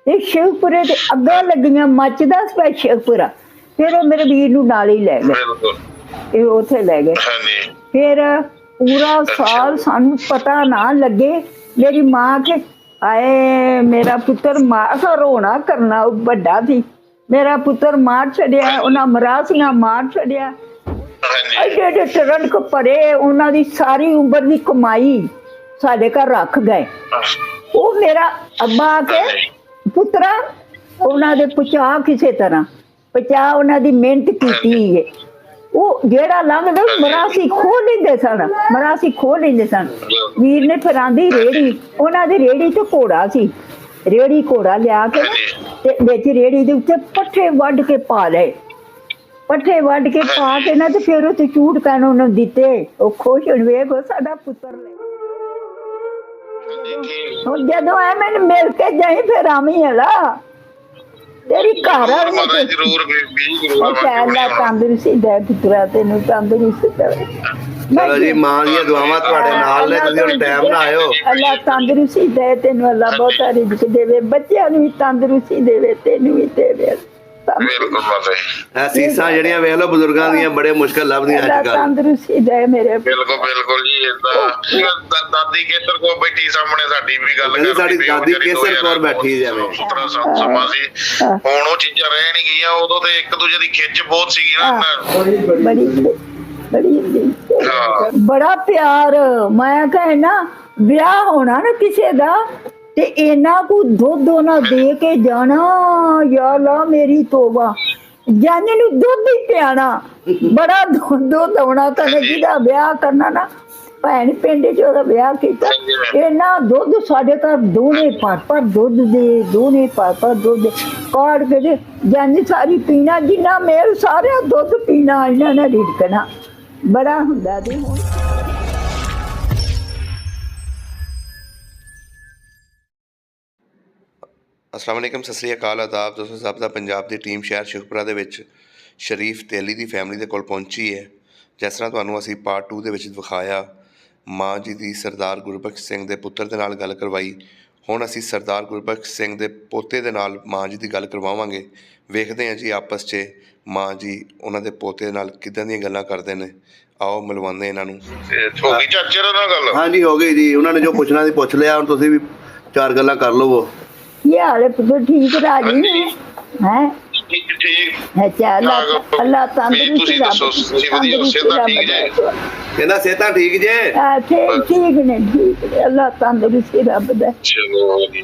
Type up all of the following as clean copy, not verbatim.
ਤੇ ਸ਼ਿਵਪੁਰੇ ਦੇ ਅੱਗਾ ਲੱਗੀਆਂ ਮੱਚਦਾ ਸੀ ਸ਼ਿਵਪੁਰਾ। ਫਿਰ ਉਹ ਮੇਰੇ ਵੀਰ ਨੂੰ ਨਾਲ ਹੀ ਲੈ ਗਏ, ਇਹ ਉੱਥੇ ਲੈ ਗਏ। ਫਿਰ ਪੂਰਾ ਸਾਲ ਸਾਨੂੰ ਪਤਾ ਨਾ ਲੱਗੇ। ਮੇਰੀ ਮਾਂ ਕੇ ਆਏ ਮੇਰਾ ਪੁੱਤਰ ਮਾਂ ਰੋਣਾ ਕਰਨਾ, ਵੱਡਾ ਸੀ ਮੇਰਾ ਪੁੱਤਰ ਮਾਰ ਛੱਡਿਆ, ਉਹਨਾਂ ਮਰਾਸੀਆਂ ਮਾਰ ਛੱਡਿਆ। ਐਡੇ ਐਡੇ ਟਰੰਕ ਭਰੇ, ਉਹਨਾਂ ਦੀ ਸਾਰੀ ਉਮਰ ਦੀ ਕਮਾਈ ਸਾਡੇ ਘਰ ਰੱਖ ਗਏ। ਉਹ ਮੇਰਾ ਅੱਬਾ ਆ ਕੇ ਪੁੱਤਰਾ ਉਹਨਾਂ ਦੇ ਪਹੁੰਚਾ, ਕਿਸੇ ਤਰ੍ਹਾਂ ਪਹੁੰਚਾ, ਉਹਨਾਂ ਦੀ ਮਿਹਨਤ ਕੀਤੀ ਹੈ। ਉਹ ਜਿਹੜਾ ਲੰਘਦਾ ਮਰਾਸੀ ਖੋਹ ਲੈਂਦੇ ਸਨ, ਮਰਾਸੀ ਖੋਹ ਲੈਂਦੇ ਸਨ। ਵੀਰ ਨੇ ਫਿਰ ਆਂਦੀ ਰੇੜੀ, ਉਹਨਾਂ ਦੀ ਰੇੜੀ ਤੇ ਘੋੜਾ ਸੀ, ਰੇੜੀ ਘੋੜਾ ਲਿਆ ਕੇ ਤੇ ਵਿੱਚ ਰੇੜੀ ਦੇ ਉੱਤੇ ਪੱਠੇ ਵੱਢ ਕੇ ਪਾ ਲਏ, ਪੱਠੇ ਵੱਢ ਕੇ ਪਾ ਕੇ ਨਾ ਤੇ ਫਿਰ ਉੱਥੇ ਝੂਠ ਪੈਣ ਉਹਨੂੰ ਦਿੱਤੇ। ਉਹ ਖੁਸ਼ ਹੋਣ, ਵੇਖ ਸਾਡਾ ਪੁੱਤਰ ਲੈ। ਹੁਣ ਜਦੋਂ ਐ ਮੈਨੂੰ ਮਿਲ ਕੇ ਜਾਈ ਫਿਰ ਆਵੀਂ ਹਲਾ ਤੇਰੀ ਘਰ ਆ ਤੰਦਰੁਸਤੀ ਦੇ ਪੁੱਤਰਾ, ਤੈਨੂੰ ਤੰਦਰੁਸਤੀ ਦੇਵੇ। ਚਲੋ ਜੀ, ਮਾਂ ਦੀਆਂ ਦੁਆਵਾਂ ਤੁਹਾਡੇ ਨਾਲ ਨੇ, ਤੁਸੀਂ ਹੁਣ ਟਾਈਮ ਨਾ ਆਇਓ। ਅੱਲਾ ਤੰਦਰੁਸਤੀ ਦੇ ਤੈਨੂੰ, ਅੱਲਾ ਬਹੁਤਾ ਰਿਜ਼ਕ ਦੇਵੇ, ਬੱਚਿਆਂ ਨੂੰ ਵੀ ਤੰਦਰੁਸਤੀ ਦੇਵੇ, ਤੈਨੂੰ ਵੀ ਦੇਵੇ। ਇਹ ਸੀਸਾਂ ਜਿਹੜੀਆਂ ਵੇਖ ਲਓ ਬਜ਼ੁਰਗਾਂ ਦੀਆਂ ਬੜੇ ਮੁਸ਼ਕਲ ਲੱਭਦੀਆਂ ਅੱਜ ਕੱਲ। ਤੰਦਰੁਸਤੀ ਦੇ ਮੇਰੇ। ਬਿਲਕੁਲ ਜੀ। ਦਾਦੀ ਕੇਸਰ ਕੌਰ ਬੈਠੀ ਸਾਹਮਣੇ, ਸਾਡੀ ਵੀ ਗੱਲ ਕਰ, ਸਾਡੀ ਦਾਦੀ ਕੇਸਰ ਕੌਰ ਬੈਠੀ ਜਾਵੇ। ਸਮਾਂ ਸੀ, ਹੁਣ ਉਹ ਚੀਜ਼ਾਂ ਰਹਿ ਨਹੀਂ ਗਈਆਂ। ਉਦੋਂ ਤੇ ਇੱਕ ਦੂਜੇ ਦੀ ਖਿੱਚ ਬਹੁਤ ਸੀਗੀ ਨਾ, ਬੜਾ ਪਿਆਰ। ਮੈਂ ਕਹਿਣਾ ਵਿਆਹ ਹੋਣਾ ਨਾ ਕਿਸੇ ਦਾ ਤੇ ਇਹਨਾਂ ਕੋ ਦੁੱਧ ਉਹਨਾਂ ਦੇ ਕੇ ਜਾਣਾ, ਯਾ ਅੱਲਾ ਮੇਰੀ ਤੋਬਾ, ਜਾਨੇ ਨੂੰ ਦੁੱਧ ਹੀ ਪਿਆਣਾ, ਬੜਾ ਦੁੱਧ ਆਉਣਾ। ਕਦੇ ਜਿਹਦਾ ਵਿਆਹ ਕਰਨਾ ਨਾ, ਭੈਣ ਪਿੰਡ ਚ ਉਹਦਾ ਵਿਆਹ ਕੀਤਾ, ਇਹਨਾਂ ਦੁੱਧ ਸਾਡੇ ਘਰ ਦੋਨੇ ਪਰ ਦੁੱਧ ਦੇ, ਦੋਨੇ ਪਰ ਦੁੱਧ ਕਾੜ ਕੇ ਦੇ ਜਾਨੀ ਸਾਰੀ ਪੀਣਾ, ਜਿੰਨਾ ਮੇਲ ਸਾਰਿਆਂ ਦੁੱਧ ਪੀਣਾ, ਇਹਨਾਂ ਨੇ ਰਿੜਕਣਾ ਬੜਾ ਹੁੰਦਾ ਸੀ। ਹੁਣ अस्सलाम वालेकुम, सत श्री अकाल, आदाब दोस्तों। सਭ ਦਾ ਪੰਜਾਬ ਦੀ ਟੀਮ ਸ਼ਹਿਰ ਸ਼ਿਖਪੁਰਾ ਦੇ ਵਿੱਚ ਸ਼ਰੀਫ ਤੇਲੀ ਦੀ ਫੈਮਿਲੀ ਦੇ ਕੋਲ ਪਹੁੰਚੀ ਹੈ। ਜਿਸ ਤਰ੍ਹਾਂ ਤੁਹਾਨੂੰ ਅਸੀਂ ਪਾਰਟ 2 ਦੇ ਵਿੱਚ ਦਿਖਾਇਆ, ਮਾਂ ਜੀ ਦੀ ਸਰਦਾਰ ਗੁਰਬਖਸ਼ ਸਿੰਘ ਦੇ ਪੁੱਤਰ ਦੇ ਨਾਲ ਗੱਲ ਕਰਵਾਈ। ਹੁਣ ਅਸੀਂ ਸਰਦਾਰ ਗੁਰਬਖਸ਼ ਸਿੰਘ ਦੇ ਪੋਤੇ ਦੇ ਨਾਲ ਮਾਂ ਜੀ ਦੀ ਗੱਲ ਕਰਵਾਵਾਂਗੇ। ਵੇਖਦੇ ਹਾਂ ਜੀ ਆਪਸ 'ਚ ਮਾਂ ਜੀ ਉਹਨਾਂ ਦੇ ਪੋਤੇ ਨਾਲ ਕਿੱਦਾਂ ਦੀਆਂ ਗੱਲਾਂ ਕਰਦੇ ਨੇ। ਆਓ ਮਿਲਵਾਉਂਦੇ ਇਹਨਾਂ ਨੂੰ। ਹੋ ਗਈ ਚਾਚੇ ਨਾਲ ਗੱਲ? ਹਾਂਜੀ ਹੋ ਗਈ ਜੀ, ਉਹਨਾਂ ਨੇ ਜੋ ਪੁੱਛਣਾ ਸੀ ਪੁੱਛ ਲਿਆ। ਹੁਣ ਤੁਸੀਂ ਵੀ ਚਾਰ ਗੱਲਾਂ ਕਰ ਲਵੋ। ये हाले पुत्र ठीक राजी है? अच्छा अल्लाह तंदुरुस्ती ਕਹਿੰਦਾ ਸਿਹਤਾਂ ਠੀਕ ਜੇ? ठीक ने, ठीक अल्लाह तंदुरुस्ती रब दे।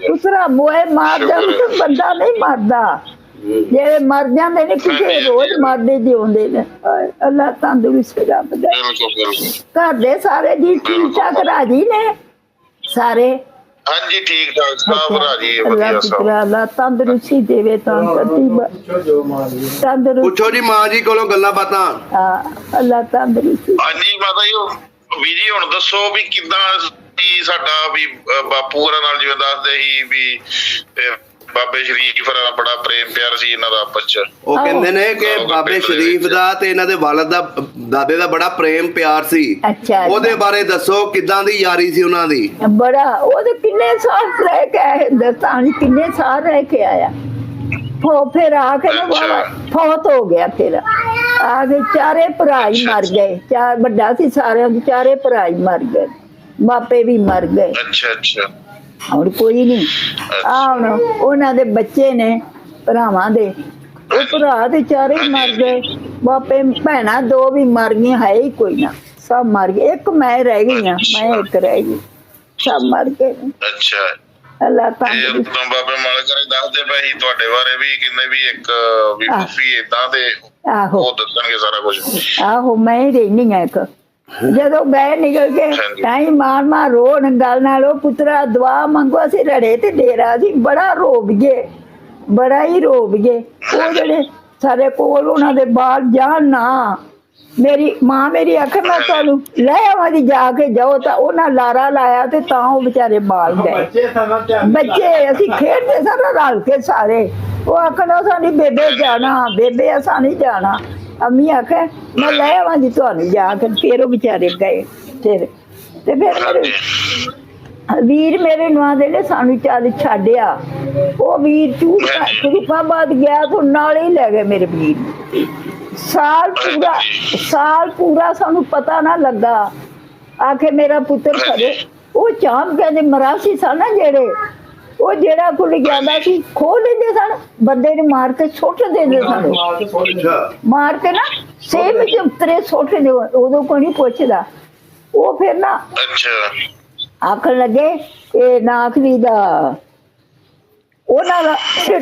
दूसरा मोए मारदा बंदा नहीं मरदा, ਜਿਹੜੇ ਮਰ ਜਾਂਦੇ ਨੇ ਕਿਸੇ ਰੋਜ਼ ਮਰਦੇ ਜਿਉਂਦੇ ਨੇ। ਅੱਲਾਹ ਤੰਦੁਰੁਸਤੀ ਰੱਬ ਦੇ। ਘਰ ਦੇ ਸਾਰੇ ਜੀ ਠੀਕ ਠਾਕ ਰਾਜੀ ਨੇ ਸਾਰੇ? ਹਾਂਜੀ ਠੀਕ ਠਾਕ ਸਭ ਰਾਜੀ ਹੈ, ਵਧੀਆ ਸਭ। ਅੱਲਾਹ ਤੰਦਰੁਸਤੀ ਦੇਵੇ, ਤੰਦਰੁਸਤੀ। ਪੁੱਛੋ ਜੀ ਮਾਂ ਜੀ ਕੋਲੋਂ ਗੱਲਾਂ ਬਾਤਾਂ। ਅੱਲਾਹ ਤੰਦਰੁਸਤੀ। ਹਾਂਜੀ ਮਾਤਾ ਜੀ, ਵੀ ਜੀ ਹੁਣ ਦੱਸੋ ਵੀ ਕਿੱਦਾਂ ਸਾਡਾ ਵੀ ਬਾਪੂ ਹੋਰਾਂ ਨਾਲ ਜਿਵੇਂ ਦੱਸਦੇ ਸੀ ਵੀ ਬਾਬੇ ਸ਼ਰੀਫ ਬੜਾ ਪ੍ਰੇਮ ਪਿਆਰ ਸੀ ਇਹਨਾਂ ਦਾ ਆਪਸ ਚ। ਉਹ ਕਹਿੰਦੇ ਨੇ ਕਿ ਬਾਬੇ ਸ਼ਰੀਫ ਦਾ ਤੇ ਇਹਨਾਂ ਦੇ ਵਾਲਦ ਦਾ, ਦਾਦੇ ਦਾ ਬੜਾ ਪ੍ਰੇਮ ਪਿਆਰ ਸੀ। ਉਹਦੇ ਬਾਰੇ ਦੱਸੋ, ਕਿੱਦਾਂ ਦੀ ਯਾਰੀ ਸੀ ਉਹਨਾਂ ਦੀ? ਬੜਾ, ਉਹ ਤੇ ਕਿੰਨੇ ਸਾਲ ਰਹਿ ਕੇ ਆਏ ਹਿੰਦੁਸਤਾਨ, ਕਿੰਨੇ ਸਾਲ ਰਹਿ ਕੇ ਆਇਆ। ਫਿਰ ਆ ਕੇ ਫੌਤ ਹੋ ਗਿਆ। ਫਿਰ ਆ ਕੇ ਚਾਰੇ ਭਰਾ ਹੀ ਮਰ ਗਏ। ਚਾਰ ਵੱਡਾ ਸੀ ਸਾਰਿਆਂ ਦੇ, ਚਾਰੇ ਭਰਾ ਹੀ ਮਰ ਗਏ, ਬਾਪੇ ਵੀ ਮਰ ਗਏ। ਅੱਛਾ ਹੁਣ ਕੋਈ ਨਹੀਂ। ਹੁਣ ਉਹਨਾਂ ਦੇ ਬੱਚੇ ਨੇ ਭਰਾਵਾਂ ਦੇ, ਉਹ ਭਰਾ ਤੇ ਚਾਰੇ ਮਰ ਗਏ, ਬਾਪੇ ਭੈਣਾਂ ਦੋ ਵੀ ਮਰ ਗਈਆਂ, ਹੈ ਹੀ ਕੋਈ ਨਾ, ਸਭ ਮਰ ਗਏ। ਇੱਕ ਮੈਂ ਰਹਿ ਗਈ ਹਾਂ, ਮੈਂ ਇੱਕ ਰਹਿ ਗਈ, ਸਭ ਮਰ ਗਏ। ਅੱਛਾ ਅੱਲਾਹ ਤੰਦਰੁਸਤੀ। ਬਾਬੇ ਮਾਲਕ ਨੇ ਦੱਸਦੇ ਪਏ ਸੀ ਤੁਹਾਡੇ ਬਾਰੇ ਵੀ, ਕਹਿੰਦੇ ਵੀ ਇੱਕ ਵੀ ਫੂਫੀ ਏਦਾਂ ਦੇ, ਉਹ ਦੱਸਣਗੇ ਸਾਰਾ ਕੁਝ। ਆਹੋ ਮੈਂ ਹੀ ਰਹਿਨੀ ਆ ਇੱਕ। ਜਦੋਂ ਗਏ ਨਿਕਲ ਕੇ ਤਾਈ ਮਾਰ ਰੋਣ ਗੱਲ ਨਾਲ, ਉਹ ਪੁੱਤਰਾ ਦੁਆ ਮੰਗੋ, ਅਸੀਂ ਰੜੇ ਤੇ ਡੇਰਾ ਸੀ, ਬੜਾ ਰੋਬ ਗਏ, ਬੜਾ ਹੀ ਰੋਬ ਗਏ। ਉਹ ਜਿਹੜੇ ਸਾਡੇ ਕੋਲ ਉਹਨਾਂ ਦੇ ਬਾਲ ਜਾਣ ਨਾ, ਮੇਰੀ ਮਾਂ ਮੇਰੀ ਆਖੇ ਮੈਂ ਤੁਹਾਨੂੰ ਲੈ ਆਵਾਂ ਦੀ, ਜਾ ਕੇ ਜਾਓ, ਤਾਂ ਉਹਨਾਂ ਲਾਰਾ ਲਾਇਆ ਤੇ ਤਾਂ ਉਹ ਵਿਚਾਰੇ ਬਾਲ ਗਏ। ਬੱਚੇ ਅਸੀਂ ਖੇਡਦੇ ਸਾਰਾ ਰਲ ਕੇ ਸਾਰੇ। ਉਹ ਆਖਣਾ ਸਾਡੀ ਬੇਬੇ ਜਾਣਾ, ਬੇਬੇ ਅਸਾਂ ਨਹੀਂ ਜਾਣਾ। ਅੰਮੀ ਆਖੇ ਮੈਂ ਲੈ ਆਵਾਂ ਜੀ ਤੁਹਾਨੂੰ ਜਾ ਕੇ। ਫਿਰ ਉਹ ਵਿਚਾਰੇ ਗਏ। ਫਿਰ ਵੀਰ ਮੇਰੇ ਨੂੰ ਦੇ ਨੇ ਸਾਨੂੰ ਚੱਲ ਛੱਡਿਆ। ਉਹ ਵੀਰ ਸ਼ਰੀਫਾਬਾਦ ਗਿਆ ਤੋਂ ਨਾਲ ਹੀ ਲੈ ਗਏ ਮੇਰੇ ਵੀਰ ਨੂੰ। ਸਾਲ ਪੂਰਾ ਸਾਨੂੰ ਪਤਾ ਨਾ ਲੱਗਾ। ਆਖੇ ਮੇਰਾ ਪੁੱਤਰ ਖੜੇ ਉਹ ਚਾਮ ਕਹਿੰਦੇ ਮਰਾਸੀ ਸਨ ਨਾ ਜਿਹੜੇ, ਉਹ ਜਿਹੜਾ ਕੁਲ ਜਾਂਦਾ ਸੀ ਖੋਹ ਲੈਂਦੇ ਸਨ, ਬੰਦੇ ਨੂੰ ਮਾਰ ਕੇ ਸੁੱਟ ਦਿੰਦੇ ਸਨ, ਮਾਰ ਕੇ ਨਾ ਸੇਮ ਚ ਉਤਰੇ ਸੁੱਟ ਦੇ। ਉਦੋਂ ਕੋਈ ਨਹੀਂ ਪੁੱਛਦਾ। ਉਹ ਫਿਰ ਨਾ ਆਖਣ ਲੱਗੇ ਇਹ ਨਾਖਵੀ ਦਾ ਉਹਨਾਂ ਦਾ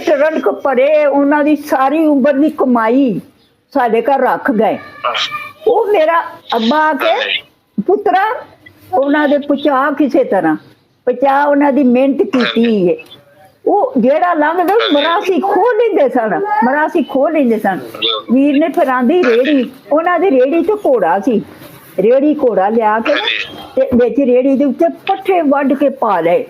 ਰਣਕ ਭਰੇ, ਉਹਨਾਂ ਦੀ ਸਾਰੀ ਉਮਰ ਦੀ ਕਮਾਈ ਸਾਡੇ ਘਰ ਰੱਖ ਗਏ। ਉਹ ਮੇਰਾ ਅੱਬਾ ਆ ਕੇ ਪੁੱਤਰਾ ਉਹਨਾਂ ਦੇ ਪਹੁੰਚਾ, ਕਿਸੇ ਤਰ੍ਹਾਂ ਪਹੁੰਚਾ, ਉਹਨਾਂ ਦੀ ਮਿਹਨਤ ਕੀਤੀ ਹੈ। ਉਹ ਜਿਹੜਾ ਲੰਘਦਾ ਮਰਾਸੀ ਖੋਹ ਲੈਂਦੇ ਸਨ, ਮਰਾਸੀ ਖੋਹ ਲੈਂਦੇ ਸਨ। ਵੀਰ ਨੇ ਫਿਰ ਆਂਦੀ ਰੇੜੀ, ਉਹਨਾਂ ਦੀ ਰੇੜੀ ਤੇ ਘੋੜਾ ਸੀ, ਰੇੜੀ ਘੋੜਾ ਲਿਆ ਕੇ ਤੇ ਵਿੱਚ ਰੇੜੀ ਦੇ ਉੱਤੇ ਪੱਠੇ ਵੱਢ ਕੇ ਪਾ ਲਏ।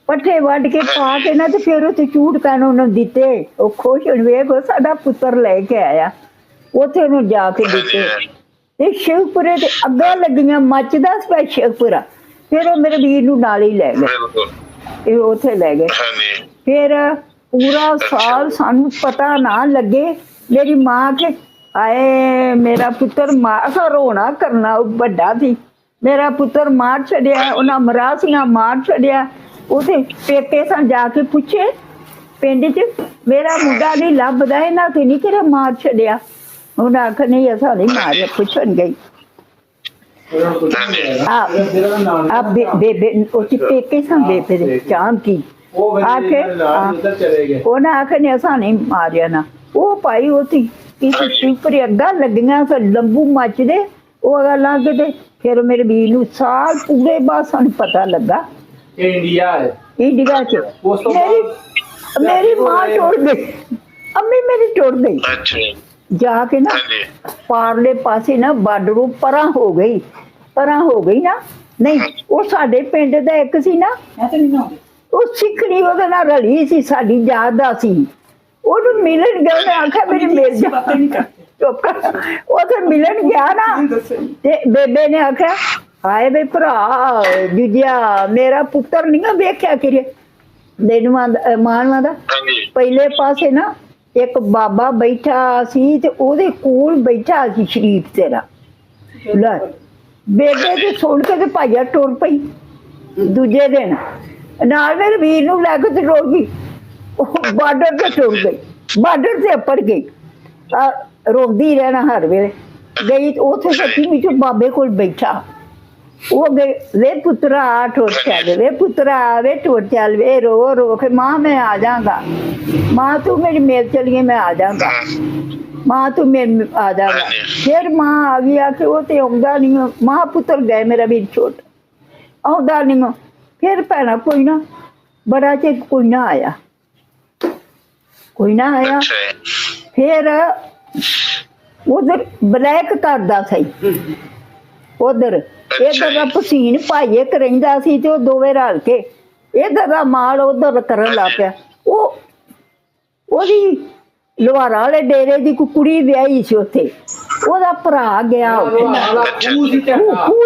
ਪੱਠੇ ਵੱਢ ਕੇ ਪਾ ਕੇ ਨਾ ਤੇ ਫਿਰ ਉੱਥੇ ਝੂਠ ਕਹਿਣ ਉਹਨੂੰ ਦਿੱਤੇ। ਉਹ ਖੁਸ਼ ਹੋਣ ਵੇਖ ਸਾਡਾ ਪੁੱਤਰ ਲੈ ਕੇ ਆਇਆ, ਉੱਥੇ ਉਹਨੂੰ ਜਾ ਕੇ ਦਿੱਤੇ। ਤੇ ਸ਼ਿਵਪੁਰੇ ਦੇ ਅੱਗਾ ਲੱਗੀਆਂ ਮੱਚਦਾ ਸੀ ਸ਼ਿਵਪੁਰਾ। ਫਿਰ ਉਹ ਮੇਰੇ ਵੀਰ ਨੂੰ ਨਾਲ ਹੀ ਲੈ ਗਏ, ਇਹ ਉੱਥੇ ਲੈ ਗਏ। ਫਿਰ ਪੂਰਾ ਸਾਲ ਸਾਨੂੰ ਪਤਾ ਨਾ ਲੱਗੇ। ਮੇਰੀ ਮਾਂ ਕੇ ਆਏ ਮੇਰਾ ਪੁੱਤਰ ਮਾਰ ਰੋਣਾ ਕਰਨਾ, ਵੱਡਾ ਸੀ ਮੇਰਾ ਪੁੱਤਰ ਮਾਰ ਛੱਡਿਆ, ਉਹਨਾਂ ਮਰਾਸੀਆਂ ਮਾਰ ਛੱਡਿਆ। ਉੱਥੇ ਪੇਕੇ ਸਾਂ ਜਾ ਕੇ ਪੁੱਛੇ ਪਿੰਡ ਚ ਮੇਰਾ ਮੁੰਡਾ ਨਹੀਂ ਲੱਭਦਾ, ਇਹਨਾਂ ਤੇ ਨਹੀਂ ਕਿਹੜਾ ਮਾਰ ਛੱਡਿਆ। ਉਹਨਾਂ ਆਖ ਨਹੀਂ ਅਸਾਂ ਨਹੀਂ ਮਾਰਿਆ, ਪੁੱਛਣ ਗਈ ਬੇਬੇ ਉੱਥੇ ਪੇਕੇ ਸਾਂ ਬੇਬੇ ਦੇ ਚਾਮ ਕੀ ਆਖੇ ਉਹਨਾਂ ਆਖ ਨੇ ਅਸਾਂ ਨਹੀਂ ਮਾਰਿਆ ਨਾ। ਉਹ ਭਾਈ ਉੱਥੇ ਕਿਸੇ ਸ਼ਿਵਪੁਰੇ ਅੱਗਾ ਲੱਗੀਆਂ ਲੰਬੂ ਮੱਚਦੇ ਉਹ ਅਗਾ ਲੰਘ ਤੇ ਫਿਰ ਮੇਰੇ ਵੀਰ ਨੂੰ ਸਾਲ ਪੂਰੇ ਬਾਅਦ ਸਾਨੂੰ ਪਤਾ ਲੱਗਾ ਇੰਡੀਆ ਚ ਮੇਰੀ ਮਾਂ ਟੁੱਟ ਗਈ, ਅੰਮੀ ਮੇਰੀ ਟੁੱਟ ਗਈ। ਜਾ ਕੇ ਨਾ ਪਾਰਲੇ ਪਾਸੇ ਨਾ ਬਾਰਡਰੋਂ ਪਰਾਂ ਹੋ ਗਈ ਨਾ। ਨਹੀਂ ਉਹ ਸਾਡੇ ਪਿੰਡ ਦਾ ਇੱਕ ਸੀ ਨਾ, ਉਹ ਸਿੱਖਣੀ ਉਹਦੇ ਨਾਲ ਰਲੀ ਸੀ, ਸਾਡੀ ਯਾਦ ਦਾ ਸੀ। ਉਹਨੂੰ ਮਿਲਣ ਗਿਆ, ਉਹਨੇ ਆਖਿਆ ਮੇਰੀ ਮਿਲ ਜਾ। ਉੱਥੇ ਮਿਲਣ ਗਿਆ ਨਾ ਤੇ ਬੇਬੇ ਨੇ ਆਖਿਆ ਹਾਏ ਬੇ ਭਰਾ ਦੂਜਿਆ ਮੇਰਾ ਪੁੱਤਰ ਨਹੀਂ ਵੇਖਿਆ ਕਿਰੇ ਮਾਨਵਾ ਦਾ। ਪਹਿਲੇ ਪਾਸੇ ਨਾ ਇੱਕ ਬਾਬਾ ਬੈਠਾ ਸੀ ਤੇ ਉਹਦੇ ਕੋਲ ਬੈਠਾ ਸੀ ਸ਼ਰੀਫ ਤੇਰਾ। ਲੈ ਬੇਬੇ ਤੇ ਸੁਣ ਕੇ ਤੇ ਭਾਈਆ ਟੁਰ ਪਈ। ਦੂਜੇ ਦਿਨ ਨਾਲ ਮੇਰੇ ਵੀਰ ਨੂੰ ਲੈ ਕੇ ਤੇ ਟੁਰ ਗਈ, ਉਹ ਬਾਰਡਰ ਤੇ ਟੁਰ ਗਈ, ਬਾਰਡਰ ਤੇ ਅੱਪੜ ਗਈ। ਰੋਂਦੀ ਰਹਿਣਾ ਹਰ ਵੇਲੇ। ਗਈ ਉੱਥੇ ਸੱਚੀ ਵਿੱਚ ਬਾਬੇ ਕੋਲ ਬੈਠਾ। ਉਹ ਗਏ ਵੇ ਪੁੱਤਰਾ ਟੁਰ ਚੱਲ, ਵੇ ਪੁੱਤਰਾ ਵੇ ਟੁਰ ਚੱਲ, ਵੇ ਰੋ ਰੋ ਕੇ ਮਾਂ ਮੈਂ ਆ ਜਾਗਾ, ਮਾਂ ਤੂੰ ਮੇਰੀ ਮੇਲ ਚਲੀਏ ਮੈਂ ਆ ਜਾਗਾ, ਮਾਂ ਤੂੰ ਮੇਰੇ ਆ ਜਾਗਾ। ਫਿਰ ਮਾਂ ਆ ਗਈ ਆ ਕੇ ਉਹ ਤੇ ਆਉਂਦਾ ਨਹੀਂ। ਮਾਂ ਪੁੱਤਰ ਗਏ, ਮੇਰਾ ਵੀਰ ਛੋਟਾ ਆਉਂਦਾ ਨਹੀਂ। ਫਿਰ ਭੈਣਾ ਕੋਈ ਨਾ ਬੜਾ ਚਿਰ ਕੋਈ ਨਾ ਆਇਆ। ਫਿਰ ਉਧਰ ਬਲੈਕ ਕਰਦਾ ਸੀ, ਉਧਰ ਇਧਰ ਦਾ ਪਸੀਨ ਭਾਈ ਇੱਕ ਰਹਿੰਦਾ ਸੀ ਤੇ ਉਹ ਦੋਵੇਂ ਰਲ ਕੇ ਇਧਰ ਦਾ ਮਾਲ ਉਧਰ ਕਰਨ ਲੱਗ ਪਿਆ। ਉਹਦੀ ਲੁਹਾਰਾਂ ਵਾਲੇ ਡੇਰੇ ਦੀ ਕੁੜੀ ਵਿਆਹੀ ਸੀ ਉੱਥੇ, ਉਹਦਾ ਭਰਾ ਗਿਆ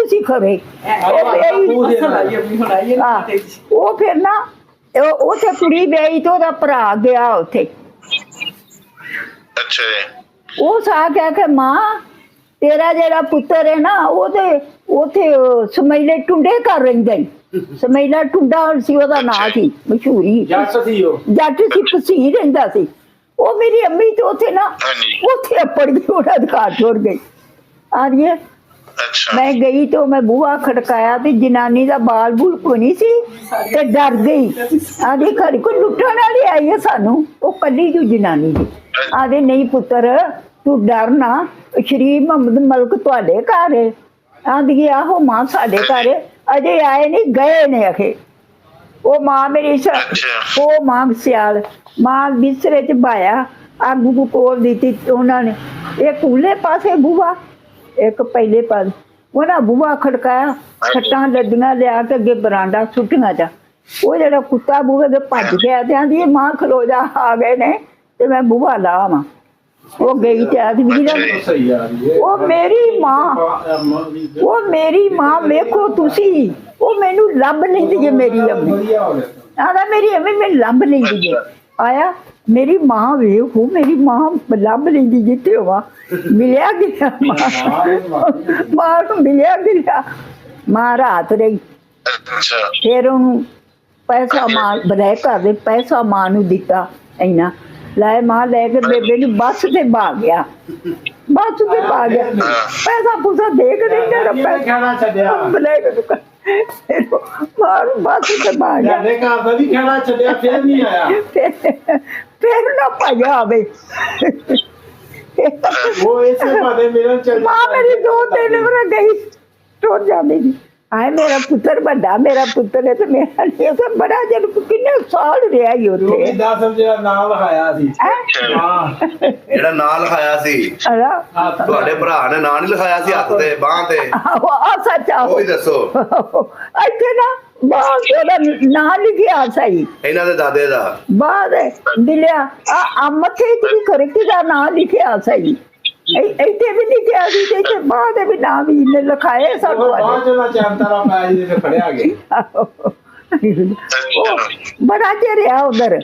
ਸੀ ਖਰੇ। ਉਹ ਫਿਰ ਨਾ ਉੱਥੇ ਕੁੜੀ ਵਿਆਹੀ ਤੇ ਉਹਦਾ ਭਰਾ ਗਿਆ ਉੱਥੇ। ਉਹ ਸਾ ਕਹਿ ਕੇ ਮਾਂ ਤੇਰਾ ਜਿਹੜਾ ਪੁੱਤਰ ਹੈ ਨਾ ਉਹਦੇ ਉੱਥੇ ਸਮੈਲੇ ਟੁੰਡੇ ਕਰ ਰਹਿੰਦਾ ਈ। ਸਮੈਲਾ ਟੁੰਡਾ ਸੀ ਉਹਦਾ ਨਾਂ ਸੀ, ਮਸ਼ਹੂਰੀ ਜੱਟ ਸੀ, ਪਸੀ ਰਹਿੰਦਾ ਸੀ। ਉਹ ਮੇਰੀ ਅੰਮੀ ਤੇ ਉੱਥੇ ਨਾ ਉੱਥੇ ਅੱਪੜ ਗਈ, ਉਹਦਾ ਅਧਿਕਾਰ ਛੋੜ ਗਈ। ਆਖੀਏ ਮੈਂ ਗਈ ਤੇ ਮੈਂ ਬੂਹਾ ਖੜਕਾਇਆ ਤੇ ਜਨਾਨੀ ਦਾ ਬਾਲ ਬੂਲ ਕੋਈ ਨਹੀਂ ਸੀ ਤੇ ਡਰ ਗਈ। ਆਖਦੀ ਘਰ ਕੋਈ ਲੁੱਟਣ ਵਾਲੀ ਆਈ ਹੈ ਸਾਨੂੰ। ਉਹ ਕੱਲੀ ਜੂ ਜਨਾਨੀ ਦੀ। ਆਖਦੇ ਨਹੀਂ ਪੁੱਤਰ ਤੂੰ ਡਰ ਨਾ, ਸ਼ਰੀਫ ਮੁਹੰਮਦ ਮਲਕ ਤੁਹਾਡੇ ਘਰ ਹੈ। ਆਂਦੀ ਆਹੋ ਮਾਂ ਸਾਡੇ ਘਰ ਅਜੇ ਆਏ ਨਹੀਂ, ਗਏ ਨੇ ਅਖੇ। ਉਹ ਮਾਂ ਮੇਰੀ ਉਹ ਮਾਂ ਸਿਆਲ ਮਾਂ ਬਿਸਤਰੇ ਚ ਬਾਇਆ ਅੱਗ ਕੋਲ ਦਿੱਤੀ ਉਹਨਾਂ ਨੇ। ਇਹ ਕੂਲੇ ਪਾਸੇ ਬੂਹਾ, ਇੱਕ ਪਹਿਲੇ ਪਾਸੇ। ਉਹਨਾਂ ਬੂਹਾ ਖੜਕਾਇਆ, ਖੱਟਾਂ ਲੱਡੀਆਂ ਲਿਆ ਕੇ ਅੱਗੇ ਬਰਾਂਡਾ ਸੁੱਟੀਆਂ ਜਾ। ਉਹ ਜਿਹੜਾ ਕੁੱਤਾ ਬੂਹੇ ਦੇ ਭੱਜ ਗਿਆ ਤੇ ਆਂਦੀ ਮਾਂ ਖਲੋ ਜਾ, ਆ ਗਏ ਨੇ ਤੇ ਮੈਂ ਬੂਹਾ ਲਾਵਾਂ। ਉਹ ਗਈ ਤੇ ਆਦਮੀ ਦਾ ਸਹੀ ਆ ਰਹੀ ਹੈ ਉਹ ਮੇਰੀ ਮਾਂ ਵੇਖੋ ਤੁਸੀਂ ਉਹ ਮੈਨੂੰ ਲੱਭ ਲੈਂਦੀ ਜੇ ਮੇਰੀ ਅੰਮੀ ਵਧੀਆ ਹੋ ਗਿਆ ਆਦਾ ਮੇਰੀ ਅੰਮੀ ਮੈਨੂੰ ਲੱਭ ਲੈਂਦੀ ਜੇ ਆਇਆ ਮੇਰੀ ਮਾਂ ਵੇਖੋ ਮੇਰੀ ਮਾਂ ਲੱਭ ਲੈਂਦੀ ਜਿੱਥੇ ਹੋਵਾ ਮਿਲਿਆ ਗਿਆ ਮਾਂ ਨੂੰ ਮਿਲਿਆ ਗਿਆ ਮਾਂ ਰਾਤ ਰਹੀ ਅੱਛਾ ਫਿਰ ਉਹਨੂੰ ਪੈਸਾ ਮਾਂ ਬਲੇ ਘਰ ਦੇ ਪੈਸਾ ਮਾਂ ਨੂੰ ਦਿੱਤਾ ਇੰਨਾ ਲੈ ਮਾਂ ਲੈ ਕੇ ਬੇਬੇ ਨੂੰ ਬੱਸ ਤੇ ਪਾ ਗਿਆ ਬੱਸ ਤੇ ਪਾ ਗਿਆ ਪੈਸਾ ਪੂਸਾ ਦੇ ਕੇ ਨਹੀਂ ਮੇਰਾ ਪੈਸਾ ਖਾਣਾ ਛੱਡਿਆ ਬਲੇ ਮਾਂ ਨੂੰ ਬੱਸ ਤੇ ਪਾ ਗਿਆ ਸਾਡੇ ਘਰ ਦਾ ਵੀ ਖਾਣਾ ਛੱਡਿਆ ਫਿਰ ਨਹੀਂ ਆਇਆ ਫਿਰ ਨਾ ਪਾਇਆ ਆਵੇ ਉਹ ਇਸੇ ਭਾਦੇ ਮੇਰਾ ਚੱਲ ਮਾਂ ਮੇਰੀ 2-3 ਵਾਰ ਗਈ ਟੁੱਟ ਜਾਂਦੀ ਸੀ ਆਏ ਮੇਰਾ ਪੁੱਤਰ ਵੱਡਾ ਮੇਰਾ ਪੁੱਤਰ ਹੈ ਤੇ ਮੇਰਾ ਨਹੀਂ ਉਹ ਬੜਾ ਜਨ ਕਿੰਨੇ ਸਾਲ ਰਿਹਾ ਹੀ ਉੱਥੇ 10 ਜਿਹੜਾ ਨਾਮ ਲਿਖਾਇਆ ਸੀ ਹਾਂ ਜਿਹੜਾ ਨਾਂ ਲਿਖਾਇਆ ਸੀ ਅਰਾ ਤੁਹਾਡੇ ਭਰਾ ਨੇ ਨਾਂ ਨਹੀਂ ਲਿਖਾਇਆ ਸੀ ਹੱਥ ਤੇ ਬਾਂਹ ਤੇ ਆ ਸੱਚਾ ਉਹ ਵੀ ਦੱਸੋ ਇੱਥੇ ਨਾ ਬਾਅਦ ਉਹਦਾ ਨਾਂ ਲਿਖਿਆ ਸਹੀ ਇਹਨਾਂ ਦੇ ਦਾਦੇ ਦਾ ਬਾਅਦ ਦਿਲਿਆ ਆ ਮੱਥੇ ਤੇ ਵੀ ਖਰਕੀ ਦਾ ਨਾਂ ਲਿਖਿਆ ਸਹੀ ਇੱਥੇ ਵੀ ਲਿਖਿਆ ਸੀ ਤੇ ਇੱਥੇ ਬਾਅਦ ਵੀ ਨਾਂ ਵੀ ਲਿਖਾਏ ਸਭ ਬਾਅਦ ਜਿਹੜਾ ਚੰਤਰਾ ਪੈ ਜੀ ਤੇ ਫੜਿਆ ਗਿਆ ਬੜਾ ਚਿਰ ਰਿਹਾ ਉਧਰ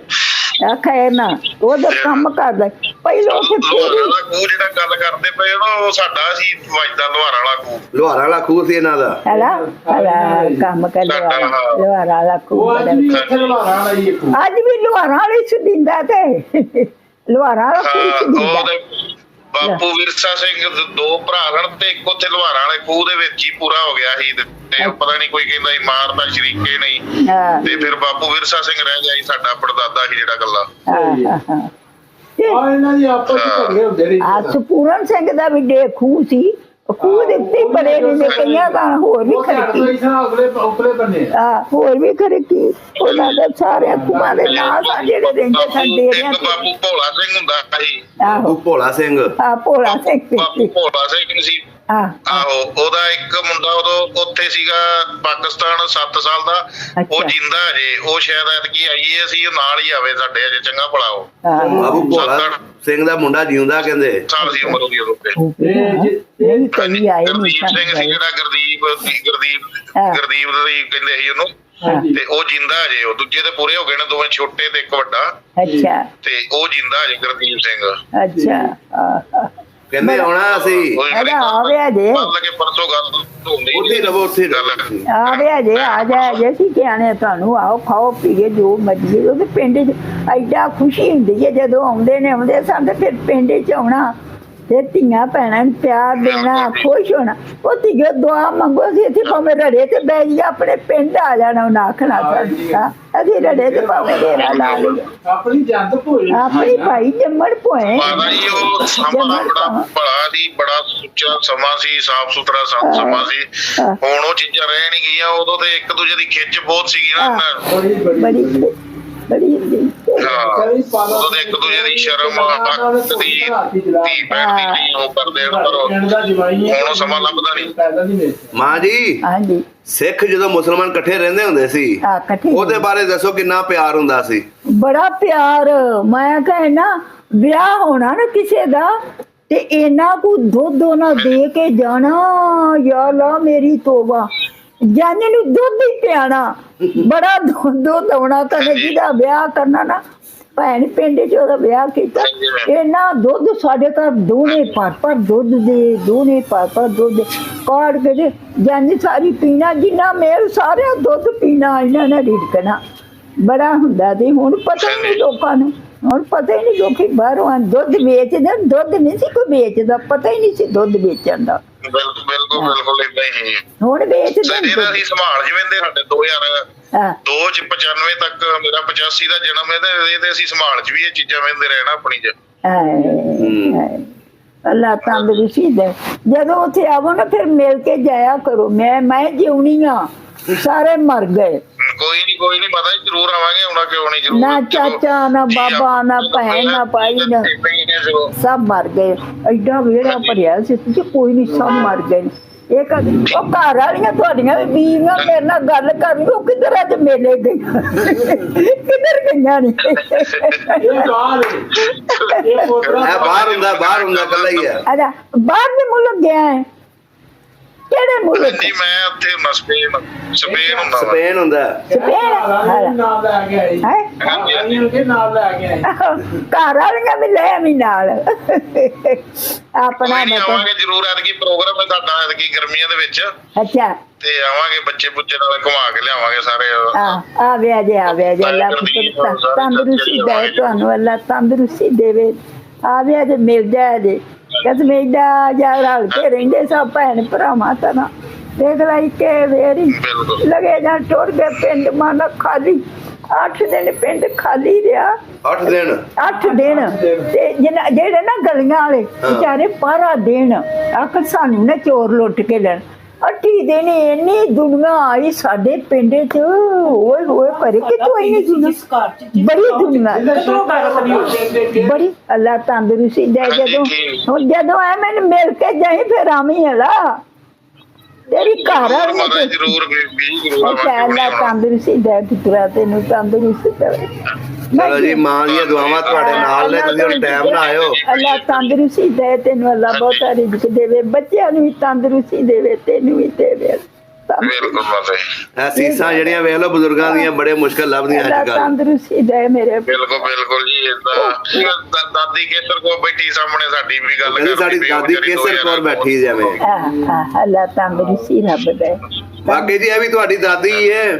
ਆਖੇ ਨਾ ਉਧਰ ਕੰਮ ਕਰਦਾ ਪਹਿਲਾਂ ਉੱਥੇ ਉਹ ਜਿਹੜਾ ਗੱਲ ਕਰਦੇ ਪਏ ਉਹ ਸਾਡਾ ਸੀ ਵਜਦਾ ਲੋਹਾਰਾਂ ਵਾਲਾ ਖੂਹ ਲੋਹਾਰਾਂ ਵਾਲਾ ਖੂਹ ਸੀ ਇਹਨਾਂ ਦਾ ਹਲਾ ਕੰਮ ਕਰ ਲੋਹਾਰਾਂ ਵਾਲਾ ਉਹ ਅੱਜ ਵੀ ਇੱਥੇ ਲਵਾਰਾਂ ਵਾਲਾ ਹੀ ਇੱਕ ਅੱਜ ਵੀ ਲੋਹਾਰਾਂ ਵਾਲੇ ਚ ਦਿੰਦਾ ਤੇ ਲੋਹਾਰਾਂ ਵਾਲਾ ਖੂਹ ਚ ਦਿੰਦਾ ਬਾਪੂ ਵਿਰਸਾ ਸਿੰਘ ਦੋ ਭਰਾ ਹਨ ਤੇ ਇੱਕ ਉੱਥੇ ਲੋਹਾਰਾਂ ਵਾਲੇ ਖੂਹ ਦੇ ਵਿੱਚ ਹੀ ਪੂਰਾ ਹੋ ਗਿਆ ਸੀ ਤੇ ਪਤਾ ਨਹੀਂ ਕੋਈ ਕਹਿੰਦਾ ਸੀ ਮਾਰਦਾ ਸ਼ਰੀਕੇ ਨਹੀਂ ਤੇ ਫਿਰ ਬਾਪੂ ਵਿਰਸਾ ਸਿੰਘ ਰਹਿ ਗਿਆ ਸੀ ਸਾਡਾ ਪੜਦਾਦਾ ਸੀ ਜਿਹੜਾ ਗੱਲਾਂ ਆ ਇਹਨਾਂ ਦੀ ਆਪਸ ਵਿੱਚ ਝਗੜੇ ਹੁੰਦੇ ਰਹੇ ਆ ਸੁਪੂਰਨ ਸਿੰਘ ਦਾ ਵੀ ਡੇ ਖੂਹ ਸੀ ਖੂਹ ਦੇ ਉੱਤੇ ਬੜੇ ਨੇ ਕਈਆਂ ਦਾ ਹੋਰ ਵੀ ਖੜਕੀ ਅਗਲੇ ਉੱਪਰੇ ਬੰਨੇ ਹੋਰ ਵੀ ਖੜਕੀ ਉਹਨਾਂ ਦਾ ਸਾਰੇ ਖੂਹਾਂ ਦੇ ਨਾਂ ਸਾ ਜਿਹੜੇ ਰਹਿੰਦੇ ਸਨ ਡੇਰਿਆਂ ਇੱਕ ਬਾਪੂ ਭੋਲਾ ਸਿੰਘ ਹੁੰਦਾ ਸੀ ਆਹੋ ਭੋਲਾ ਸਿੰਘ ਭੋਲਾ ਸਿੰਘ ਬਾਪੂ ਭੋਲਾ ਸਿੰਘ ਸੀ ਆਹੋ ਉਹਦਾ ਇੱਕ ਮੁੰਡਾ ਉਦੋਂ ਉੱਥੇ ਸੀਗਾ ਪਾਕਿਸਤਾਨ 7 ਸਾਲ ਦਾ ਉਹ ਜਿੰਦਾ ਜੇ ਉਹ ਸ਼ਾਇਦ ਐਤਕੀ ਆਈਏ ਸੀ ਉਹ ਨਾਲ ਹੀ ਆਵੇ ਸਾਡੇ ਅਜੇ ਚੰਗਾ ਭਲਾ ਉਹ ਬਾਬੂ ਭੋਲਾ ਸਿੰਘ ਦਾ ਮੁੰਡਾ ਜਿਉਂਦਾ ਕਹਿੰਦੇ ਸਾਲ ਸੀ ਉਮਰ ਉਹਦੀ ਉਦੋਂ ਨਹੀਂ ਕਈ ਆਏ ਗੁਰਦੀਪ ਸਿੰਘ ਸੀ ਜਿਹੜਾ ਗੁਰਦੀਪ ਕਹਿੰਦੇ ਸੀ ਉਹਨੂੰ ਤੇ ਉਹ ਜਿੰਦਾ ਜੇ ਉਹ ਦੂਜੇ ਤੇ ਪੂਰੇ ਹੋ ਗਏ ਨੇ ਦੋਵੇਂ ਛੋਟੇ ਤੇ ਇੱਕ ਵੱਡਾ ਅੱਛਾ ਤੇ ਉਹ ਜਿੰਦਾ ਜੇ ਗੁਰਦੀਪ ਸਿੰਘ ਅੱਛਾ ਕਹਿੰਦੇ ਆਉਣਾ ਅਸੀਂ ਆਵਿਆ ਜੇ ਲੱਗੇ ਪਰਸੋਂ ਗੱਲ ਹੁੰਦੀ ਉੱਥੇ ਰਵੋ ਉੱਥੇ ਆਵਿਆ ਜੇ ਆ ਜਾ ਜੇ ਸੀ ਕਿਆਣੇ ਤੁਹਾਨੂੰ ਆਓ ਖਾਓ ਪੀਏ ਜੋ ਮਰਜ਼ੀ ਉਹਦੇ ਪਿੰਡ 'ਚ ਐਡਾ ਖੁਸ਼ੀ ਹੁੰਦੀ ਹੈ ਜਦੋਂ ਆਉਂਦੇ ਸਾਡੇ ਫਿਰ ਪਿੰਡ 'ਚ ਆਉਣਾ ਤੇ ਧੀਆਂ ਭੈਣਾਂ ਨੂੰ ਪਿਆਰ ਦੇਣਾ ਖੁਸ਼ ਹੋਣਾ ਉਹ ਧੀਏ ਦੁਆ ਮੰਗੋ ਸੀ ਇੱਥੇ ਭਾਵੇਂ ਰੜੇ ਤੇ ਬਹਿ ਜੀ ਆਪਣੇ ਪਿੰਡ ਆ ਜਾਣਾ ਉਹਨਾਂ ਆਖਣਾ ਅਸੀਂ ਰੜੇ ਤੇ ਭਾਵੇਂ ਡੇਰਾ ਲਾ ਲਈਏ ਆਪਣੀ ਜੰਦ ਭੋਏ ਆਪਣੀ ਭਾਈ ਜੰਮਣ ਭੋਏ ਮਾਤਾ ਜੀ ਉਹ ਸਮਾਂ ਬੜਾ ਭਲਾ ਦੀ ਬੜਾ ਸੁੱਚਾ ਸਮਾਂ ਸੀ ਸਾਫ ਸੁਥਰਾ ਸਮਾਂ ਸੀ ਹੁਣ ਉਹ ਚੀਜ਼ਾਂ ਰਹਿ ਨਹੀਂ ਗਈਆਂ ਉਦੋਂ ਤੇ ਇੱਕ ਦੂਜੇ ਦੀ ਖਿੱਚ ਬਹੁਤ ਸੀਗੀ ਨਾ ਬੜੀ ਬੜੀ ਉਦੋਂ ਤੇ ਇੱਕ ਦੂਜੇ ਦੀ ਸ਼ਰਮ ਹੱਕ ਦੀ ਧੀ ਭੈਣ ਦੀ ਨਹੀਂ ਉਹ ਕਰਦੇ ਹੁਣ ਉਹ ਸਮਾਂ ਲੱਭਦਾ ਨਹੀਂ ਮਾਂ ਜੀ ਹਾਂਜੀ ਸਿੱਖ ਜਦੋਂ ਮੁਸਲਮਾਨ ਇਕੱਠੇ ਰਹਿੰਦੇ ਹੁੰਦੇ ਸੀ ਉਹਦੇ ਬਾਰੇ ਦੱਸੋ ਕਿੰਨਾ ਪਿਆਰ ਹੁੰਦਾ ਸੀ ਬੜਾ ਪਿਆਰ ਮੈਂ ਕਹਿਣਾ ਵਿਆਹ ਹੋਣਾ ਨਾ ਕਿਸੇ ਦਾ ਤੇ ਇਹਨਾਂ ਕੋ ਦੁੱਧ ਉਹਨਾਂ ਦੇ ਕੇ ਜਾਣਾ ਯਾ ਅੱਲਾ ਮੇਰੀ ਤੋਬਾ ਜਾਨੇ ਨੂੰ ਦੁੱਧ ਹੀ ਪਿਆਣਾ ਬੜਾ ਦੁੱਧ ਆਉਣਾ ਕਦੇ ਜਿਹਦਾ ਵਿਆਹ ਕਰਨਾ ਨਾ ਭੈਣ ਪਿੰਡ 'ਚ ਉਹਦਾ ਵਿਆਹ ਕੀਤਾ ਇਹਨਾਂ ਦੁੱਧ ਸਾਡੇ ਘਰ ਦੋਨੇ ਪਰ ਦੁੱਧ ਦੇ ਦੋਨੇ ਪਰ ਦੁੱਧ ਕਾੜ ਕੇ ਦੇ ਜਾਨੀ ਸਾਰੀ ਪੀਣਾ ਜਿੰਨਾ ਮੇਲ ਸਾਰਿਆਂ ਦੁੱਧ ਪੀਣਾ ਇਹਨਾਂ ਨੇ ਰਿੜਕਣਾ ਬੜਾ ਹੁੰਦਾ ਤੇ ਹੁਣ ਪਤਾ ਨਹੀਂ ਲੋਕਾਂ ਨੂੰ ਹੁਣ ਪਤਾ ਹੀ ਨਹੀਂ ਲੋਕੀ ਬਾਹਰੋਂ ਦੁੱਧ ਵੇਚਦੇ ਦੁੱਧ ਨਹੀਂ ਸੀ ਕੋਈ ਵੇਚਦਾ ਪਤਾ ਹੀ ਨਹੀਂ ਸੀ ਦੁੱਧ ਵੇਚਣ ਦਾ ਬਿਲਕੁਲ ਏਦਾਂ ਹੀ ਹੁਣ ਵੇਚਦੇ ਅਸੀਂ ਸੰਭਾਲ ਜਿਵੇਂ ਦੇ ਸਾਡੇ 2002 ਚ 95 ਤੱਕ ਮੇਰਾ 85 ਦਾ ਜਨਮ ਹੈ ਤੇ ਅਸੀਂ ਸੰਭਾਲ ਚ ਵੀ ਇਹ ਚੀਜ਼ਾਂ ਵੇਂਦੇ ਰਹਿਣਾ ਆਪਣੀ ਚ ਅੱਲਾ ਤੰਦਰੁਸਤੀ ਦੇ ਜਦੋਂ ਉੱਥੇ ਆਵੋ ਨਾ ਫਿਰ ਮਿਲ ਕੇ ਜਾਇਆ ਕਰੋ ਮੈਂ ਜਿਉਣੀ ਆ ਸਾਰੇ ਮਰ ਗਏ ਕੋਈ ਨਹੀਂ ਪਤਾ ਜ਼ਰੂਰ ਆਵਾਂਗੇ ਆਉਣਾ ਕਿਉਂ ਨਹੀਂ ਜ਼ਰੂਰ ਨਾ ਚਾਚਾ ਨਾ ਬਾਬਾ ਨਾ ਭੈਣ ਨਾ ਭਾਈ ਨਾ ਸਭ ਮਰ ਗਏ ਐਡਾ ਵਿਹੜਾ ਭਰਿਆ ਸੀ ਕੋਈ ਨਹੀਂ ਸਭ ਮਰ ਗਏ ਇਹ ਕਦੇ ਉਹ ਘਰ ਵਾਲੀਆਂ ਤੁਹਾਡੀਆਂ ਵੀ ਬੀਵੀਆਂ ਮੇਰੇ ਨਾਲ ਗੱਲ ਕਰਨ ਉਹ ਕਿੱਧਰ ਅੱਜ ਮੇਲੇ ਗਈਆਂ ਕਿੱਧਰ ਗਈਆਂ ਨੇ ਇਹ ਬਾਹਰ ਇਹ ਪੋਤਰਾ ਇਹ ਬਾਹਰ ਹੁੰਦਾ ਕੱਲਾ ਹੀ ਹੈ। ਅਦਾ ਬਾਹਰ ਦੇ ਮੁਲਕ ਗਿਆ ਹੈ ਕਿਹੜੇ ਮੁਲਕ ਜੀ ਮੈਂ ਉੱਥੇ ਹੁੰਦਾ ਸਪੇਨ ਹੁੰਦਾ ਵਾ। ਸਪੇਨ ਹੁੰਦਾ ਰਾਣੀ ਨਾਲ ਲੈ ਕੇ ਆਈ ਹੈ ਰਾਣੀ ਨੂੰ ਕੇ ਨਾਲ ਲੈ ਕੇ ਆਈ ਘਰ ਵਾਲੀਆਂ ਵੀ ਲੈ ਆਵੀਂ ਨਾਲ ਆਪਣਾ ਕੋਈ ਨਹੀਂ ਮਤਲਬ ਆਵਾਂਗੇ ਜ਼ਰੂਰ ਐਤਕੀ ਪ੍ਰੋਗਰਾਮ ਹੈ ਸਾਡਾ ਐਤਕੀ ਗਰਮੀਆਂ ਦੇ ਵਿੱਚ ਅੱਛਾ ਤੇ ਆਵਾਂਗੇ ਬੱਚੇ ਬੁੱਚੇ ਨਾਲ ਘੁਮਾ ਕੇ ਲਿਆਵਾਂਗੇ ਸਾਰੇ ਆ ਵਿਆ ਜੇ ਅੱਲਾ ਪੁੱਤਰ ਤੰਦਰੁਸਤੀ ਦੇ ਤੁਹਾਨੂੰ ਅੱਲਾ ਤੰਦਰੁਸਤੀ ਦੇਵੇ ਆ ਵਿਆ ਜੇ ਮਿਲ ਜਾਏ ਜੇ ਕਸਮੇਡਾ ਜਾ ਰਲ ਕੇ ਰਹਿੰਦੇ ਸਭ ਭੈਣ ਭਰਾਵਾਂ ਤਰ੍ਹਾਂ ਦੇਖ ਲਈ ਕਿ ਵੇਰੀ ਬਿਲਕੁਲ ਲਗੇ ਜਾਂ ਟੁਰ ਕੇ ਪਿੰਡ ਮਾਨਾ ਖਾਲੀ 8 ਦਿਨ ਪਿੰਡ ਖਾਲੀ ਰਿਹਾ 8 ਦਿਨ 8 ਦਿਨ ਤੇ ਜਿਹੜੇ ਨਾ ਗਲੀਆਂ ਵਾਲੇ ਵਿਚਾਰੇ ਪਾਰਾ ਦੇਣ ਆਖ ਸਾਨੂੰ ਨਾ ਚੋਰ ਲੁੱਟ ਕੇ ਲੈਣ 8 ਦਿਨ ਇੰਨੀ ਦੁਨੀਆ ਆਈ ਸਾਡੇ ਪਿੰਡ ਚ ਓਏ ਹੋਏ ਪਰ ਕਿਤੋਂ ਇੰਨੀ ਦੁਨੀਆ ਬੜੀ ਦੁਨੀਆ ਬੜੀ ਅੱਲਾ ਤੰਦਰੁਸਤੀ ਦੇ ਜਦੋਂ ਆ ਮੈਨੂੰ ਮਿਲ ਕੇ ਜਾਈ ਫਿਰ ਆਵੀਂ ਹਲਾ ਤੇਰੀ ਘਰ ਵਾਲੀ ਜ਼ਰੂਰ ਅੱਲਾ ਤੰਦਰੁਸਤੀ ਦੇ ਪੁੱਤਰਾ ਤੈਨੂੰ ਤੰਦਰੁਸਤੀ ਦੇਵੇ ਚਲੋ ਜੀ ਮਾਂ ਦੀਆਂ ਦੁਆਵਾਂ ਤੁਹਾਡੇ ਨਾਲ ਨੇ ਤੁਸੀਂ ਹੁਣ ਟਾਈਮ ਨਾ ਆਇਓ ਅੱਲਾ ਤੰਦਰੁਸਤੀ ਦੇ ਤੈਨੂੰ ਅੱਲਾ ਬਹੁਤਾ ਰਿਜ਼ਕ ਦੇਵੇ ਬੱਚਿਆਂ ਨੂੰ ਵੀ ਤੰਦਰੁਸਤੀ ਦੇਵੇ ਤੈਨੂੰ ਵੀ ਦੇਵੇ ਬਿਲਕੁਲ ਬਾਬੇ ਇਹ ਸੀਸਾਂ ਜਿਹੜੀਆਂ ਵੇਖ ਲਓ ਬਜ਼ੁਰਗਾਂ ਦੀਆਂ ਬੜੇ ਮੁਸ਼ਕਲ ਲੱਭਦੀਆਂ ਅੱਜ ਕੱਲ ਤੰਦਰੁਸਤੀ ਦੇ ਮੇਰੇ ਬਿਲਕੁਲ ਜੀ ਏਦਾਂ ਦਾਦੀ ਕੇਸਰ ਕੋ ਬੈਠੀ ਸਾਹਮਣੇ ਸਾਡੀ ਵੀ ਗੱਲ ਕਹਿੰਦੇ ਸਾਡੀ ਦਾਦੀ ਕੇਸਰ ਕੌਰ ਬੈਠੀ ਜਿਵੇਂ ਅੱਲਾ ਤੰਦਰੁਸਤੀ ਰੱਬ ਦੇ ਬਾਕੀ ਜੀ ਇਹ ਵੀ ਤੁਹਾਡੀ ਦਾਦੀ ਹੀ ਹੈ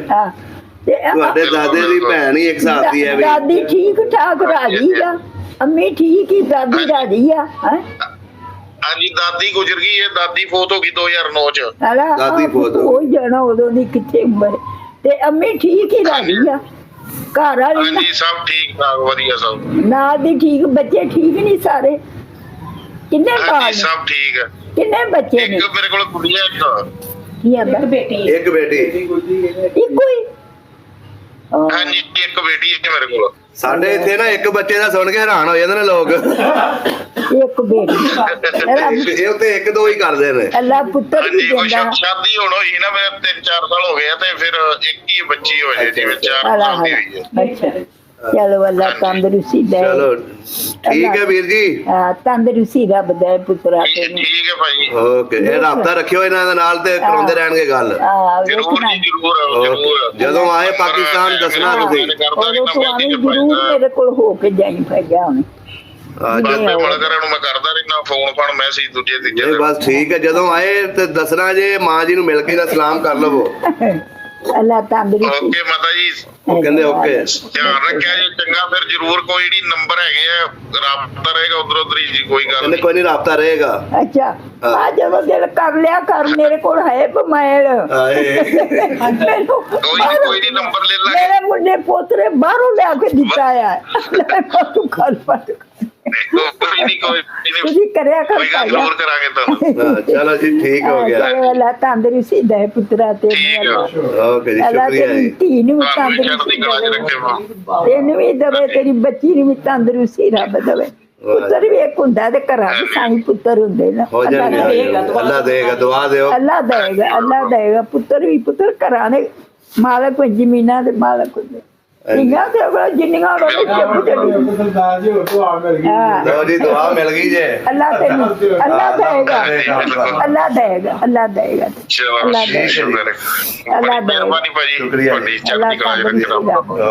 ਤੁਹਾਡੇ ਦਾਦੇ ਦੀ ਭੈਣ ਹੀ ਇੱਕ ਹਿਸਾਬ ਦੀ ਹੈ ਵੀ ਦਾਦੀ ਠੀਕ ਠਾਕ ਰਾਜੀ ਆ ਅੰਮੀ ਠੀਕ ਹੀ ਦਾਦੀ ਰਾਜੀ ਆ ਹਾਂਜੀ ਦਾਦੀ ਗੁਜ਼ਰ ਗਈ ਹੈ ਦਾਦੀ ਫੋਤ ਹੋ ਗਈ 2009 ਚ ਦਾਦੀ ਫੌਤ ਹੋ ਕੋਈ ਜਾਣਾ ਉਦੋਂ ਦੀ ਕਿੱਥੇ ਉਮਰ ਤੇ ਅੰਮੀ ਠੀਕ ਹੀ ਰਾਜੀ ਆ ਘਰ ਵਾਲੀ ਹਾਂਜੀ ਸਭ ਠੀਕ ਠਾਕ ਵਧੀਆ ਸਭ ਨਾਲ ਦੀ ਠੀਕ ਬੱਚੇ ਠੀਕ ਨਹੀਂ ਸਾਰੇ ਕਿੰਨੇ ਬਾਲ ਹਾਂਜੀ ਸਭ ਠੀਕ ਹੈ ਕਿੰਨੇ ਬੱਚੇ ਨੇ ਇੱਕ ਮੇਰੇ ਕੋਲ ਕੁੜੀਆਂ ਕੀ ਆਂਦਾ ਬੇਟੀ ਇੱਕ ਬੇਟੀ ਇੱਕੋ ਹੀ ਹਾਂਜੀ ਇੱਕ ਬੇਟੀ ਹੈ ਮੇਰੇ ਕੋਲ ਸਾਡੇ ਇੱਥੇ ਨਾ ਇੱਕ ਬੱਚੇ ਦਾ ਸੁਣ ਕੇ ਹੈਰਾਨ ਹੋ ਜਾਂਦੇ ਨੇ ਲੋਕ ਇੱਕ ਬੇਟੀ ਇਹ ਉੱਤੇ ਇੱਕ ਦੋ ਹੀ ਕਰਦੇ ਨੇ ਅੱਲਾ ਪੁੱਤਰ ਵੀ ਹਾਂਜੀ ਕੋਈ ਦਿੰਦਾ ਸ਼ਾਦੀ ਹੁਣ ਹੋਈ ਨਾ ਮੇਰੇ 3-4 ਸਾਲ ਹੋ ਗਏ ਆ ਤੇ ਫਿਰ ਇੱਕ ਹੀ ਬੱਚੀ ਹੋ ਜੇ ਜਿਵੇਂ 4 ਸਾਲ ਦੀ ਹੋਈ ਹੈ ਅੱਛਾ ਚਲੋ ਅੱਲਾ ਤੰਦਰੁਸਤੀ ਦੇ ਚਲੋ ਠੀਕ ਹੈ ਵੀਰ ਜੀ ਤੰਦਰੁਸਤੀ ਰੱਬ ਦੇ ਪੁੱਤਰਾ ਤੈਨੂੰ ਠੀਕ ਹੈ ਭਾਈ ਓਕੇ ਇਹ ਰਾਬਤਾ ਰੱਖਿਓ ਇਹਨਾਂ ਦੇ ਨਾਲ ਤੇ ਕਰਾਉਂਦੇ ਰਹਿਣਗੇ ਗੱਲ ਜ਼ਰੂਰ ਜੀ ਜ਼ਰੂਰ ਜਦੋਂ ਆਏ ਪਾਕਿਸਤਾਨ ਦੱਸਣਾ ਤੁਸੀਂ ਉਦੋਂ ਤੂੰ ਆਵੇਂ ਜ਼ਰੂਰ ਮੇਰੇ ਕੋਲ ਹੋ ਕੇ ਜਾਈ ਫੈਗਾ ਹੁਣ ਬਾਬੇ ਮਲਕਰਾਂ ਨੂੰ ਮੈਂ ਕਰਦਾ ਰਹਿਣਾ ਫੋਨ ਫਾਨ ਮੈਸੇਜ ਦੂਜੇ ਤੀਜੇ ਨਹੀਂ ਬਸ ਠੀਕ ਹੈ ਜਦੋਂ ਆਏ ਤੇ ਦੱਸਣਾ ਜੇ ਮਾਂ ਜੀ ਨੂੰ ਮਿਲ ਕੇ ਦਾ ਸਲਾਮ ਕਰ ਲਵੋ ਅੱਲਾ ਤੰਦਰੁਸਤੀ ਓਕੇ ਮਾਤਾ ਜੀ ਉਹ ਕਹਿੰਦੇ ਓਕੇ ਧਿਆਨ ਰੱਖਿਆ ਜੀ ਚੰਗਾ ਫਿਰ ਜ਼ਰੂਰ ਕੋਈ ਨਹੀਂ ਨੰਬਰ ਹੈਗੇ ਆ ਰਾਬਤਾ ਰਹੇਗਾ ਉਧਰ ਹੀ ਜੀ ਕੋਈ ਗੱਲ ਕਹਿੰਦੇ ਕੋਈ ਨਹੀਂ ਰਾਬਤਾ ਰਹੇਗਾ ਅੱਛਾ ਆ ਜਦੋਂ ਦਿਲ ਕਰ ਲਿਆ ਕਰ ਮੇਰੇ ਕੋਲ ਹੈ ਬਮੈਲ ਆਏ ਕੋਈ ਨਹੀਂ ਨੰਬਰ ਲੈ ਲਾਂਗੇ ਮੇਰੇ ਮੁੰਡੇ ਪੋਤਰੇ ਬਾਹਰੋਂ ਲਿਆ ਕੇ ਦਿੱਤਾ ਆ ਤੂੰ ਖਾਲ ਪੱਟ ਕੋਈ ਨਹੀਂ ਤੁਸੀਂ ਕਰਿਆ ਕਰ ਕੋਈ ਗੱਲ ਜ਼ਰੂਰ ਕਰਾਂਗੇ ਤੁਹਾਨੂੰ ਚਲੋ ਜੀ ਠੀਕ ਹੋ ਗਿਆ ਚਲੋ ਅੱਲਾ ਤੰਦਰੁਸਤੀ ਦੇ ਪੁੱਤਰਾ ਤੇ ਠੀਕ ਹੈ ਓਕੇ ਜੀ ਅੱਲਾ ਸ਼ੁਕਰੀਆ ਤੇਰੀ ਜੀ ਧੀ ਨੂੰ ਵੀ ਤੁਹਾਨੂੰ ਵੀ ਚੜ੍ਹਦੀ ਤੰਦਰੁਸਤੀ ਕਲਾ 'ਚ ਦੇਵੇ ਰੱਖੇ ਵਾ ਤੈਨੂੰ ਵੀ ਦੇਵੇ ਤੇਰੀ ਬੱਚੀ ਨੂੰ ਵੀ ਤੰਦਰੁਸਤੀ ਰੱਬ ਦੇਵੇ ਪੁੱਤਰ ਵੀ ਇੱਕ ਹੁੰਦਾ ਤੇ ਘਰਾਂ ਦੇ ਸਾਈਂ ਪੁੱਤਰ ਹੁੰਦੇ ਨਾ ਹੋ ਜਾਣਗੇ ਅੱਲਾ ਦੇਗਾ ਦੁਆ ਦਿਓ ਅੱਲਾ ਦੇਗਾ ਪੁੱਤਰ ਵੀ ਪੁੱਤਰ ਘਰਾਂ ਦੇ ਮਾਲਕ ਜ਼ਮੀਨਾਂ ਦੇ ਮਾਲਕ ਹੁੰਦੇ ਜਿੰਨੀਆਂ ਤੇ ਜਿੰਨੀਆਂ ਰੋਟੀ ਚੜੀ ਸਰਦਾਰ ਜੀ ਹੋਰ ਤੋਂ ਆ ਮਿਲ ਗਈ ਲਓ ਜੀ ਦੁਆ ਮਿਲ ਗਈ ਜੇ ਅੱਲਾ ਤੈਨੂੰ ਅੱਲਾ ਦੇਗਾ ਚਲੋ ਸ਼ੁਕਰ ਹੈ ਅੱਲਾ ਦੇਗਾ ਮਿਹਰਬਾਨੀ ਭਾਜੀ ਸ਼ੁਕਰੀਆ ਜੀ। ਤੁਹਾਡੀ ਚੜ੍ਹਦੀ ਕਲਾ 'ਚ ਰੱਖੇ ਰੱਬ ਓਕੇ